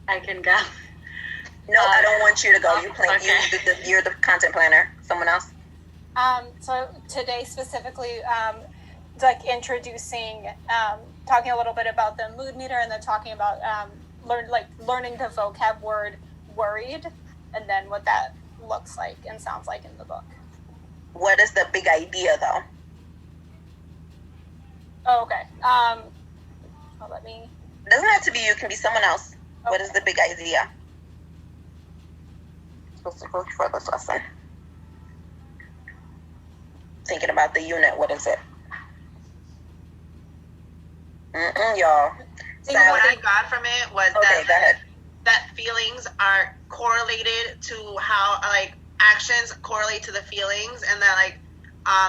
I can go. No, I don't want you to go. You plan. Okay. You're the content planner. Someone else. So today specifically, like introducing, talking a little bit about the mood meter, and then talking about learning the vocab word worried, and then what that looks like and sounds like in the book. What is the big idea, though? Oh, okay. Let me. It doesn't have to be you. It can be someone else. Okay. What is the big idea? Supposed to go for this lesson. Thinking about the unit. What is it? Y'all. What I got from it was go ahead. That feelings are correlated to how actions correlate to the feelings, and that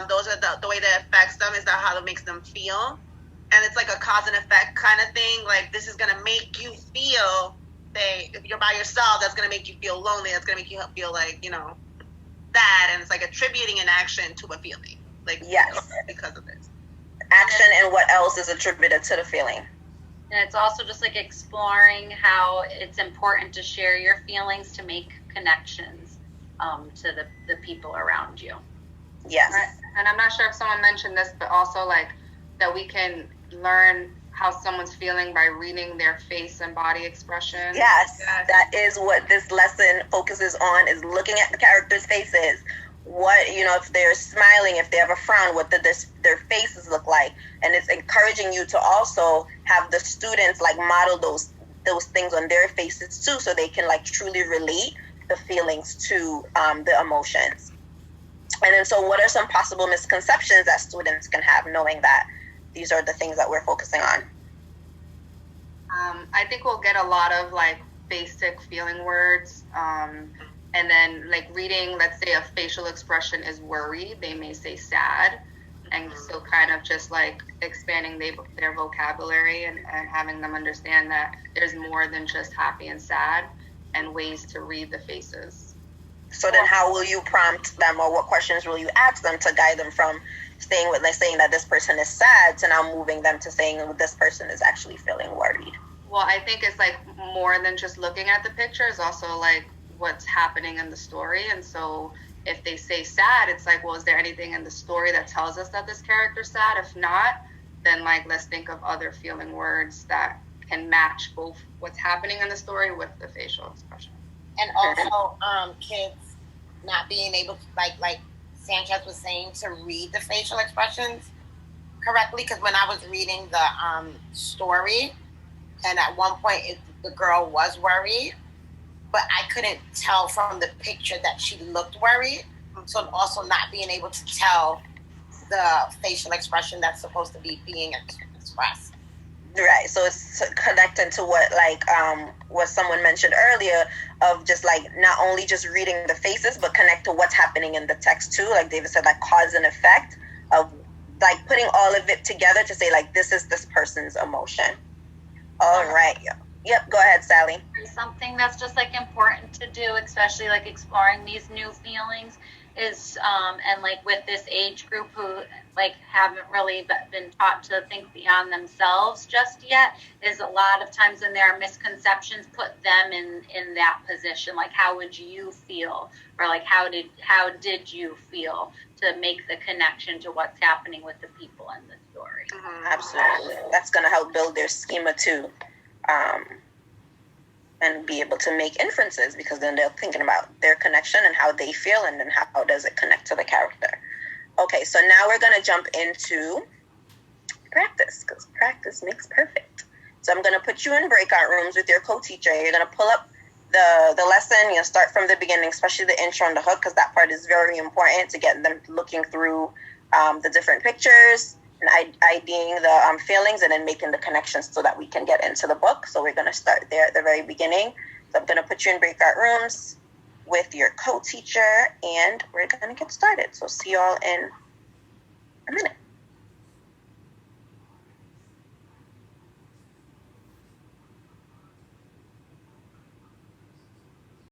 those are the way that affects them is that how it makes them feel, and it's like a cause and effect kind of thing. Like, this is gonna make you feel, say, if you're by yourself, that's gonna make you feel lonely. That's gonna make you feel sad, and it's like attributing an action to a feeling. Yes, because of this action, and what else is attributed to the feeling. And it's also just exploring how it's important to share your feelings to make connections to the people around you. Yes. Right. And I'm not sure if someone mentioned this, but also that we can learn how someone's feeling by reading their face and body expression. Yes, that is what this lesson focuses on, is looking at the characters' faces. What, if they're smiling, if they have a frown, what their faces look like. And it's encouraging you to also have the students model those things on their faces too, so they can truly relate the feelings to the emotions. And then, so what are some possible misconceptions that students can have knowing that these are the things that we're focusing on? I think we'll get a lot of basic feeling words. And then reading, let's say a facial expression is worried, they may say sad. And so kind of just expanding their vocabulary and having them understand that there's more than just happy and sad, and ways to read the faces. So then how will you prompt them, or what questions will you ask them to guide them from staying with saying that this person is sad to now moving them to saying this person is actually feeling worried? Well, I think it's more than just looking at the picture. It's also what's happening in the story. And so if they say sad, it's well, is there anything in the story that tells us that this character's sad? If not, then let's think of other feeling words that can match both what's happening in the story with the facial expression. And also kids not being able to, like Sanchez was saying, to read the facial expressions correctly. Because when I was reading the story, and at one point the girl was worried, but I couldn't tell from the picture that she looked worried. So also not being able to tell the facial expression that's supposed to be being expressed. Right. So it's connecting to what someone mentioned earlier, of just not only just reading the faces, but connect to what's happening in the text too. Like David said, cause and effect of putting all of it together to say this is this person's emotion. All right. Yep, go ahead, Sally. Something that's just important to do, especially exploring these new feelings, is and with this age group who haven't really been taught to think beyond themselves just yet, is a lot of times when there are misconceptions, put them in that position. How would you feel, or how did you feel, to make the connection to what's happening with the people in the story. Absolutely, that's going to help build their schema too. And be able to make inferences, because then they're thinking about their connection and how they feel, and then how does it connect to the character. Okay, so now we're going to jump into practice, because practice makes perfect. So I'm going to put you in breakout rooms with your co-teacher. You're going to pull up the lesson. You'll start from the beginning, especially the intro and the hook, because that part is very important to get them looking through the different pictures, and IDing the feelings, and then making the connections so that we can get into the book. So we're going to start there at the very beginning. So I'm going to put you in breakout rooms with your co-teacher, and we're going to get started. So see y'all in a minute.